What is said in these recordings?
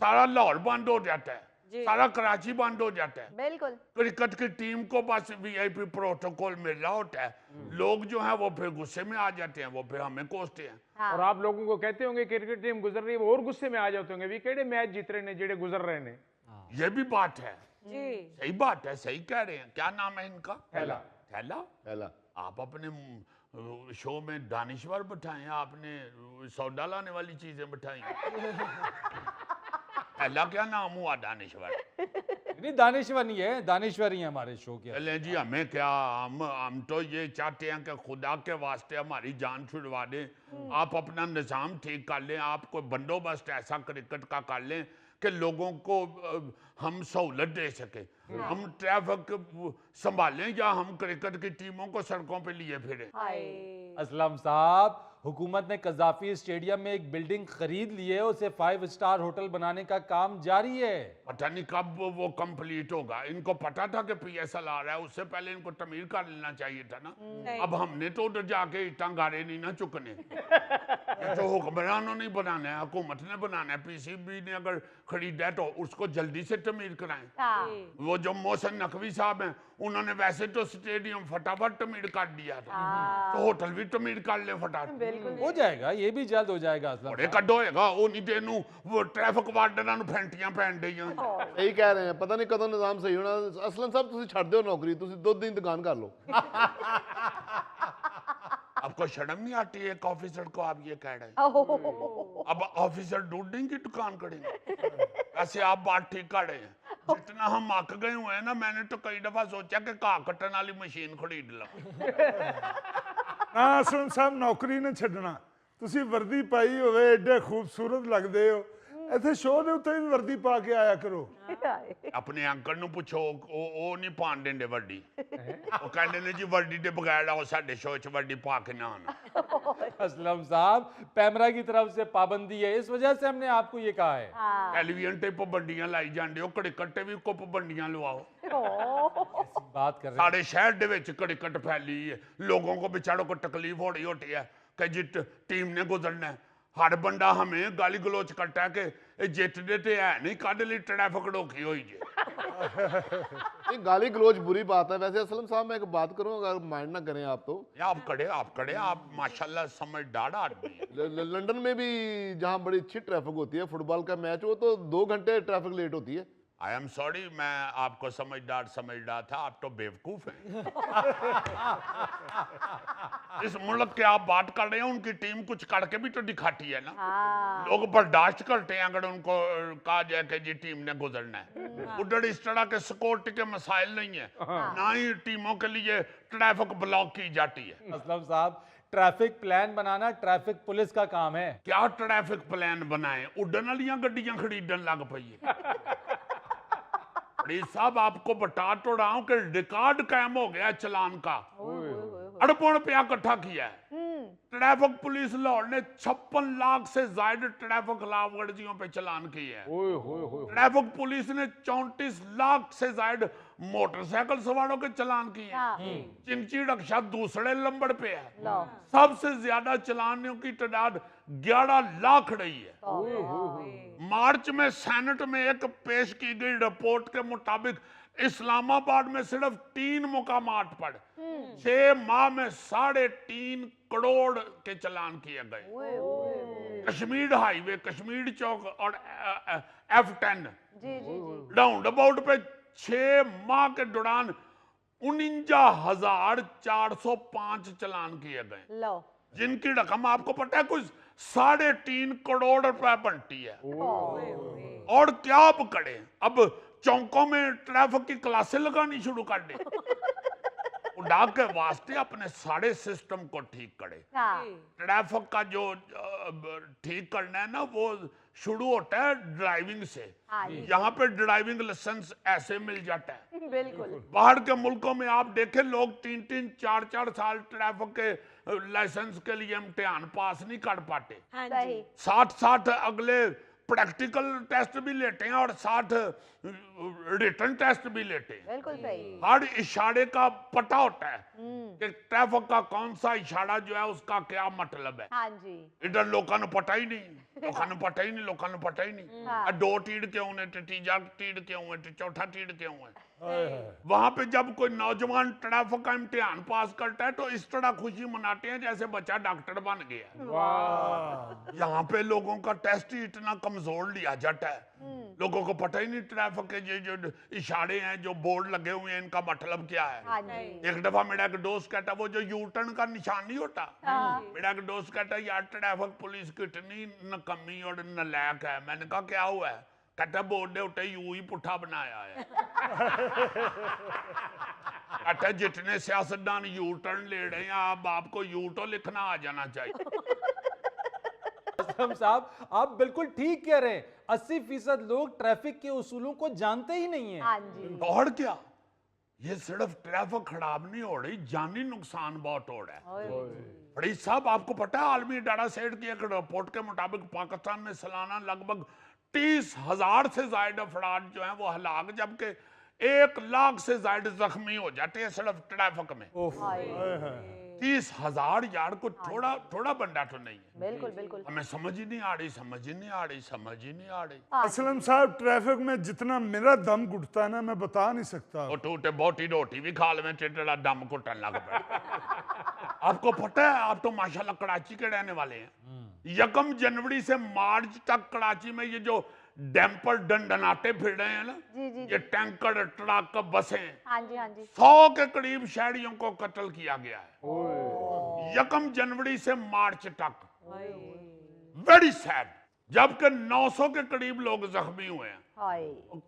सारा लाहौर बंद हो जाता है, जी। सारा कराची बंद हो जाता है। बिल्कुल। क्रिकेट की टीम को बस वीआईपी प्रोटोकॉल मिल रहा होता है, लोग जो है वो फिर गुस्से में आ जाते हैं, वो फिर हमें कोसते हैं। हाँ। और आप लोगों को कहते होंगे क्रिकेट टीम गुजर रही है, वो और गुस्से में आ जाते होंगे, भी केड़े मैच जीत रहे ने जेड़े गुजर रहे ने। ये भी बात है, जी। सही बात है, सही कह रहे हैं। क्या नाम है इनका? थैला। थैला। पहला आप अपने शो में दानिश्वर बिठाएं, आपने सौदा लाने वाली चीजें बिठाई। थैला क्या नाम हुआ दानिश्वर? नहीं, दानिश्वर नहीं है, दानिश्वर ही है हमारे शो के। चले जी, हमें क्या, हम तो ये चाहते हैं कि खुदा के वास्ते हमारी जान छुड़वा दें। आप अपना निज़ाम ठीक कर लें, आप कोई बंदोबस्त ऐसा क्रिकेट का कर लें कि लोगों को हम सहूलत दे सके। हम ट्रैफिक संभालें या हम क्रिकेट की टीमों को सड़कों पे लिए फिरें। हाय। असलम साहब, हुकूमत ने कज़ाफी स्टेडियम में एक बिल्डिंग खरीद ली है, उसे 5 स्टार होटल बनाने का काम जारी है। पता नहीं कब वो कंप्लीट होगा। इनको पता था कि पीएसएल आ रहा है, उससे पहले इनको तमीर कर लेना चाहिए था ना। अब हमने तो उधर जाके इटां गारे नहीं ना चुकने। ये तो हुक्मरानों ने बनाना है, हुकूमत ने बनाना है। पीसीबी ने अगर खरीदा है तो उसको जल्दी से तमीर कराएं। हाँ। वो जो मोहसिन नकवी साहब हैं, उन्होंने वैसे तो स्टेडियम फटाफट तमीर कर दिया था, तो होटल भी तमीर कर ले फटाफट। बिल्कुल। हो जाएगा, ये भी जल्द हो जाएगा। असलम बड़े कड्ड होएगा वो नहीं तेनू वो ट्रैफिक वार्डनां नूं फैंटियां पैण डईयां। सही कह रहे हैं, पता नहीं कदों निजाम सही होना। असलन साहब तुसी छੱਡ ਦਿਓ नौकरी, तुसी 2 दिन दुकान कर लो। आपको शर्म नहीं आती है एक ऑफिसर को आप ये कह रहे हैं? ओह। अब ऑफिसर ढूंढने की दुकान करेंगे। ऐसे आप बात ठीक कर रहे हैं। जितना हम अक गए हुए हैं ना, मैंने तो कई दफा सोचा कि घाह कट्टन वाली मशीन खरीद लो। ਨਾ ਅਸਲਮ ਸਾਹਿਬ ਨੌਕਰੀ ਨਾ ਛੱਡਣਾ। ਤੁਸੀਂ ਵਰਦੀ ਪਾਈ ਹੋਵੇ, ਐਡੇ ਖੂਬਸੂਰਤ ਲੱਗਦੇ ਹੋ, ਇੱਥੇ ਸ਼ੋਅ ਦੇ ਉੱਤੇ ਵੀ ਵਰਦੀ ਪਾ ਕੇ ਆਇਆ ਕਰੋ। अपने अंकल ਨੂੰ ਪੁੱਛੋ, ਉਹ ਨਹੀਂ ਪਾਣ ਦਿੰਦੇ ਵਰਦੀ। ਉਹ ਕਹਿੰਦੇ ਨੇ ਜੀ ਵਰਦੀ ਦੇ ਬਗੈਰ ਆਓ ਸਾਡੇ ਸ਼ੋਅ 'ਚ ਵਰਦੀ ਪਾ ਕੇ ਨਾ ਆਣਾ। असलम साहब, पैमरा की तरफ से पाबंदी है, इस वजह से हमने आपको ये कहा है। ਟੈਲੀਵਿਜ਼ਨ ਤੇ ਪਾਬੰਦੀਆਂ ਲਾਈ ਜਾਂਦੇ ਹੋ, ਕ੍ਰਿਕਟ ਤੇ ਵੀ ਕੋ ਪਾਬੰਦੀਆਂ ਲਵਾਓ। ऐसी बात कर रहे हैं। सारे शहर दे विच क्रिकेट फैली है, लोगों को बेचारों को तकलीफ हो रही होती है कि जित टीम ने गुजरना है। हर बंदा हमें गाली गलोच करता है कि ये जितने ते है नहीं, कादे लिए ट्रैफिक रोकी हुई है। ये गाली गलोच बुरी बात है। वैसे असलम साहब मैं एक बात करूं, अगर माइंड ना करें आप तो, आप खड़े आप माशाल्लाह समझदार आदमी हैं। लंदन में भी जहां बड़ी अच्छी ट्रैफिक होती है, फुटबॉल का मैच हो तो 2 घंटे ट्रैफिक लेट होती है। आई एम सॉरी, मैं आपको समझदार समझ रहा था, आप तो बेवकूफ हैं। इस मुल्क के आप बात कर रहे हैं, उनकी टीम कुछ करके भी तो दिखाती है ना। लोग बर्दाश्त करते हैं अगर उनको कहा जाए कि जी टीम ने गुजरना है। उधर इस तरह के सिक्योरिटी के मसाइल नहीं है, ना ही टीमों के लिए ट्रैफिक ब्लॉक की जाती है। असलम साहब, ट्रैफिक प्लान बनाना ट्रैफिक पुलिस का काम है। क्या ट्रैफिक प्लान बनाए? उड़न वाली गड्डियां खरीदन लग पई है। साहब आपको बता तो रहा हूं कि रिकॉर्ड कायम हो गया चलान का। अरबों रुपया इकट्ठा किया है। ट्रैफिक पुलिस लाहौर ने 56 लाख से ज्यादा ट्रैफिक खिलाफ वर्जियों पे चलान किए हैं। ट्रैफिक पुलिस ने 34 लाख से ज्यादा मोटरसाइकिल सवारों के चलान किए हैं। चिंची रक्षा दूसरे नंबर पे है। सबसे ज्यादा चलानों की तादाद 11 लाख रही है। मार्च में सेनेट में एक पेश की गई रिपोर्ट के मुताबिक इस्लामाबाद में सिर्फ 3 मुकामात पर 6 माह में 3.5 करोड़ के चलान किए गए। कश्मीर हाईवे, कश्मीर चौक और F10 राउंड अबाउट पे 6 माह के दौरान 49,405 चलान किए गए, जिनकी रकम आपको पता है कुछ 3.5 करोड़ रुपए बनती है। और क्या अब करें? अब चौकों में ट्रैफिक की क्लासें लगानी शुरू कर दे। उड़ा के वास्ते अपने सारे सिस्टम को ठीक करे। ट्रैफिक का जो ठीक करना है ना, वो शुरू होता है ड्राइविंग से। यहाँ पे ड्राइविंग लाइसेंस ऐसे मिल जाता है। बिल्कुल। बाहर के मुल्कों में आप देखें, लोग 3-3, 4-4 साल ट्रैफिक के लाइसेंस के लिए इम्तिहान पास नहीं कर पाते। हाँ सही। जी। 60 अगले प्रैक्टिकल टेस्ट भी लेते हैं और 60 रिटन टेस्ट भी लेते हैं। बिल्कुल सही। हर इशारे का पता होता है कि ट्रैफिक का कौन सा इशारा जो है उसका क्या मतलब है। हाँ जी। इधर लोगों को पता ही नहीं। लोगों को पता ही नहीं, लोगों को पता ही नहीं। आ दो टीड़ क्यों है, ते तीजा टीड़ क्यों है, ते चौथा टीड़ क्यों है। वहां पे जब कोई नौजवान ट्रैफिक का इम्तिहान पास करता है तो इस तरह खुशी मनाते हैं जैसे बच्चा डॉक्टर बन गया। वाह, यहाँ पे लोगों का टेस्ट ही इतना कमजोर लिया जाता है, लोगों को पता ही नहीं ट्रैफिक के जो इशारे हैं, जो बोर्ड लगे हुए हैं, इनका मतलब क्या है। हाँ जी। एक दफा मेरा एक दोस्त कहता, वो जो यू टर्न का निशान नहीं होता, मेरा एक दोस्त कहता यार ट्रैफिक पुलिस कितनी नकम्मी और नलायक है। मैंने कहा क्या हुआ है? कहता बोर्ड दे उठे यू ही पुट्ठा बनाया है। कहता जितने सियासतदान यू टर्न ले रहे हैं, अब आपको यू तो लिखना आ जाना चाहिए। असलम साहब आप बिल्कुल ठीक कह रहे हैं, 80% लोग ट्रैफिक के उसूलों को जानते ही नहीं है। हाँ जी। और क्या, ये सिर्फ ट्रैफिक खराब नहीं हो रही, जानी नुकसान बहुत हो रहा है। फरीद साहब आपको पता है आलमी डाटा सेट की एक रिपोर्ट के मुताबिक पाकिस्तान में सालाना लगभग 30,000 से ज्यादा अफराद जो हैं वो हलाक, जबकि 1 लाख से ज्यादा जख्मी हो जाते हैं सिर्फ ट्रैफिक में। 30,000 यार को थोड़ा बंदा तो नहीं है। बिल्कुल बिल्कुल। हमें समझ ही नहीं आ रही, समझ ही नहीं आ रही, समझ ही नहीं आ रही। असलम साहब ट्रैफिक में जितना मेरा दम घुटता है ना, मैं बता नहीं सकता। और टूटे बोटी रोटी भी खा ले, टेढ़ा दम घुटन लग पड़ा। आपको पता है, आप तो माशाल्लाह कराची के रहने वाले हैं। 1 जनवरी से मार्च तक कराची में ये जो डैम्पर डंडनाते फिर रहे हैं ना, जी। ये टैंकर, ट्रक, बसें, हाँ जी हाँ जी। 100 के करीब शहरियों को कत्ल किया गया है 1 जनवरी से मार्च तक। Very sad. जबकि 900 के करीब लोग जख्मी हुए हैं, हाय।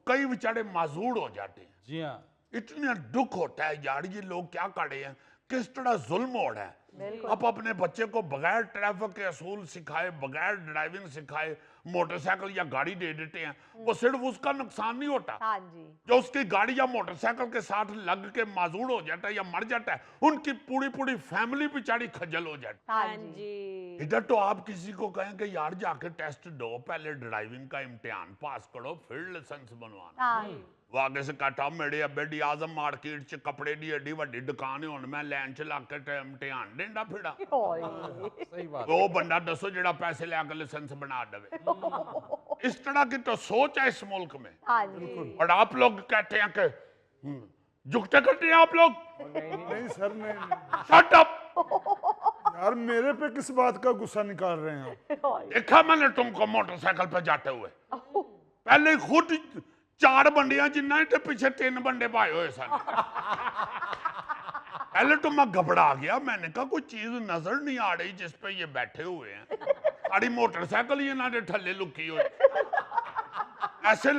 कई बेचारे माजूर हो जाते हैं। जी हाँ, इतना दुख होता है यार, ये लोग क्या कर रहे हैं, किस तरह जुल्म हो रहा है। आप अपने बच्चे को बगैर ट्रैफिक के असूल सिखाए, बगैर ड्राइविंग सिखाए मोटरसाइकिल या गाड़ी दे देते हैं, वो सिर्फ उसका नुकसान नहीं होता, हाँ जी। जो उसकी गाड़ी या मोटरसाइकिल के साथ लग के माजूर हो जाता है या मर जाता है, उनकी पूरी फैमिली बेचारी खजल हो जाती हाँ हाँ जी। जी। है। इधर तो आप किसी को कहें कि यार जाके टेस्ट दो, पहले ड्राइविंग का इम्तिहान पास करो, फिर लाइसेंस बनवाना। हाँ। वो आगे से कहता मेरे अब्बे दी आजम मार्केट च कपड़े दी एडी वड्डी दुकान है, हुण मैं लाइन च लग के इम्तिहान देंदा फिरा। हाय। सही बात। वो बंदा दसो जेड़ा पैसे लेके लाइसेंस बना देवे। इस तरह की तो सोच है इस मुल्क में। हाँ जी। और आप लोग कहते हैं कि झुकते करते हैं आप लोग। नहीं सर, नहीं। Shut up. यार मेरे पे किस बात का गुस्सा निकाल रहे हैं आप? देखा मैंने तुमको मोटरसाइकिल पे जाते हुए, पहले खुद 4 बंडियां जिन्ना ही, पीछे 3 बंडे पाए हुए सन। पहले तो मैं घबरा गया, मैंने कहा कोई चीज नजर नहीं आ रही जिस पे ये बैठे हुए हैं, सारी मोटरसाइकिल ही इन्होंने थल्ले लुकी हुई। ऐसे